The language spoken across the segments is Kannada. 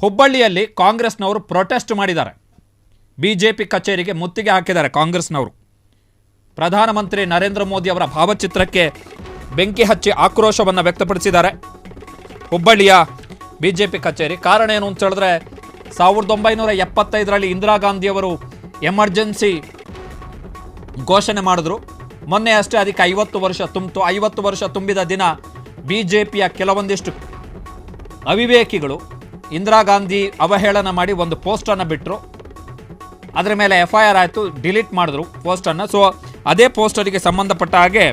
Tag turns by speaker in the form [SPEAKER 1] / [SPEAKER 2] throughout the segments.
[SPEAKER 1] ಹುಬ್ಬಳ್ಳಿಯಲ್ಲಿ ಕಾಂಗ್ರೆಸ್ನವರು ಪ್ರೊಟೆಸ್ಟ್ ಮಾಡಿದ್ದಾರೆ. ಬಿಜೆಪಿ ಕಚೇರಿಗೆ ಮುತ್ತಿಗೆ ಹಾಕಿದ್ದಾರೆ ಕಾಂಗ್ರೆಸ್ನವರು. ಪ್ರಧಾನಮಂತ್ರಿ ನರೇಂದ್ರ ಮೋದಿ ಅವರ ಭಾವಚಿತ್ರಕ್ಕೆ ಬೆಂಕಿ ಹಚ್ಚಿ ಆಕ್ರೋಶವನ್ನು ವ್ಯಕ್ತಪಡಿಸಿದ್ದಾರೆ. ಹುಬ್ಬಳ್ಳಿಯ ಬಿಜೆಪಿ ಕಚೇರಿ. ಕಾರಣ ಏನು ಅಂತ ಹೇಳಿದ್ರೆ 1975ರಲ್ಲಿ ಇಂದಿರಾ ಗಾಂಧಿಯವರು ಎಮರ್ಜೆನ್ಸಿ ಘೋಷಣೆ ಮಾಡಿದ್ರು. ಮೊನ್ನೆ ಅಷ್ಟೇ ಅದಕ್ಕೆ 50 ವರ್ಷ ತುಂಬಿತು. 50 ವರ್ಷ ತುಂಬಿದ ದಿನ ಬಿಜೆಪಿಯ ಕೆಲವೊಂದಿಷ್ಟು ಅವಿವೇಕಿಗಳು ಇಂದಿರಾ ಗಾಂಧಿ ಅವಹೇಳನ ಮಾಡಿ ಒಂದು ಪೋಸ್ಟನ್ನು ಬಿಟ್ಟರು. ಅದರ ಮೇಲೆ FIR ಆಯಿತು, ಡಿಲೀಟ್ ಮಾಡಿದ್ರು ಪೋಸ್ಟನ್ನು. ಸೊ ಅದೇ ಪೋಸ್ಟರಿಗೆ ಸಂಬಂಧಪಟ್ಟ ಹಾಗೆ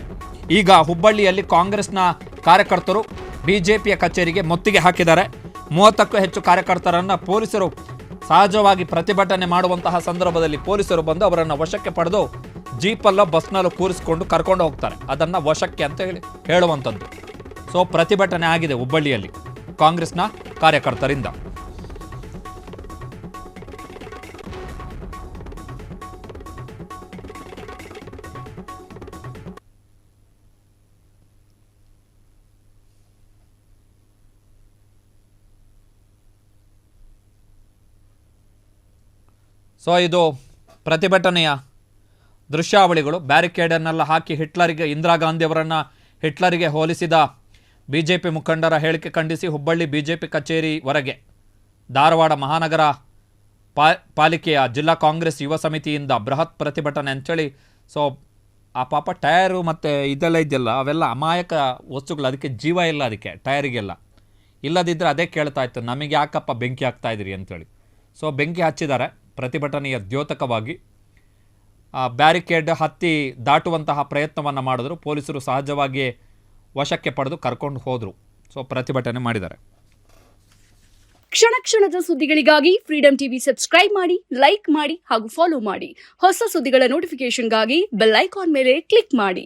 [SPEAKER 1] ಈಗ ಹುಬ್ಬಳ್ಳಿಯಲ್ಲಿ ಕಾಂಗ್ರೆಸ್ನ ಕಾರ್ಯಕರ್ತರು ಬಿಜೆಪಿಯ ಕಚೇರಿಗೆ ಮುತ್ತಿಗೆ ಹಾಕಿದ್ದಾರೆ. 30ಕ್ಕೂ ಹೆಚ್ಚು ಕಾರ್ಯಕರ್ತರನ್ನು ಪೊಲೀಸರು ಸಹಜವಾಗಿ ಪ್ರತಿಭಟನೆ ಮಾಡುವಂತಹ ಸಂದರ್ಭದಲ್ಲಿ ಪೊಲೀಸರು ಬಂದು ಅವರನ್ನು ವಶಕ್ಕೆ ಪಡೆದು ಜೀಪಲ್ಲೋ ಬಸ್ನಲ್ಲೋ ಕೂರಿಸಿಕೊಂಡು ಕರ್ಕೊಂಡು ಹೋಗ್ತಾರೆ. ಅದನ್ನು ವಶಕ್ಕೆ ಅಂತ ಹೇಳುವಂಥದ್ದು. ಸೊ ಪ್ರತಿಭಟನೆ ಆಗಿದೆ ಹುಬ್ಬಳ್ಳಿಯಲ್ಲಿ ಕಾಂಗ್ರೆಸ್ನ ಕಾರ್ಯಕರ್ತರಿಂದ. ಸೊ ಇದು ಪ್ರತಿಭಟನೆಯ ದೃಶ್ಯಾವಳಿಗಳು. ಬ್ಯಾರಿಕೇಡನ್ನೆಲ್ಲ ಹಾಕಿ ಇಂದಿರಾ ಗಾಂಧಿಯವರನ್ನು ಹಿಟ್ಲರಿಗೆ ಹೋಲಿಸಿದ ಬಿಜೆಪಿ ಮುಖಂಡರ ಹೇಳಿಕೆ ಖಂಡಿಸಿ ಹುಬ್ಬಳ್ಳಿ ಬಿಜೆಪಿ ಕಚೇರಿವರೆಗೆ ಧಾರವಾಡ ಮಹಾನಗರ ಪಾಲಿಕೆಯ ಜಿಲ್ಲಾ ಕಾಂಗ್ರೆಸ್ ಯುವ ಸಮಿತಿಯಿಂದ ಬೃಹತ್ ಪ್ರತಿಭಟನೆ ಅಂತೇಳಿ. ಸೊ ಆ ಪಾಪ ಟಯರು ಮತ್ತು ಇದೆಲ್ಲ ಇದೆಯಲ್ಲ, ಅವೆಲ್ಲ ಅಮಾಯಕ ವಸ್ತುಗಳು, ಅದಕ್ಕೆ ಜೀವ ಇಲ್ಲ, ಅದಕ್ಕೆ ಟಯರಿಗೆಲ್ಲ ಇಲ್ಲದಿದ್ದರೆ ಅದೇ ಕೇಳ್ತಾ ಇತ್ತು, ನಮಗೆ ಯಾಕಪ್ಪ ಬೆಂಕಿ ಹಾಕ್ತಾ ಇದ್ದೀರಿ ಅಂತೇಳಿ. ಸೊ ಬೆಂಕಿ ಹಚ್ಚಿದ್ದಾರೆ ಪ್ರತಿಭಟನೆಯ ದ್ಯೋತಕವಾಗಿ. ಬ್ಯಾರಿಕೇಡ್ ಹತ್ತಿ ದಾಟುವಂತಹ ಪ್ರಯತ್ನವನ್ನು ಮಾಡಿದ್ರು. ಪೊಲೀಸರು ಸಹಜವಾಗಿ ವಶಕ್ಕೆ ಪಡೆದು ಕರ್ಕೊಂಡು ಹೋದರು. ಸೊ ಪ್ರತಿಭಟನೆ ಮಾಡಿದ್ದಾರೆ.
[SPEAKER 2] ಕ್ಷಣ ಕ್ಷಣದ ಸುದ್ದಿಗಳಿಗಾಗಿ ಫ್ರೀಡಂ ಟಿವಿ ಸಬ್ಸ್ಕ್ರೈಬ್ ಮಾಡಿ, ಲೈಕ್ ಮಾಡಿ ಹಾಗೂ ಫಾಲೋ ಮಾಡಿ. ಹೊಸ ಸುದ್ದಿಗಳ ನೋಟಿಫಿಕೇಶನ್ಗಾಗಿ ಬೆಲ್ ಐಕಾನ್ ಮೇಲೆ ಕ್ಲಿಕ್ ಮಾಡಿ.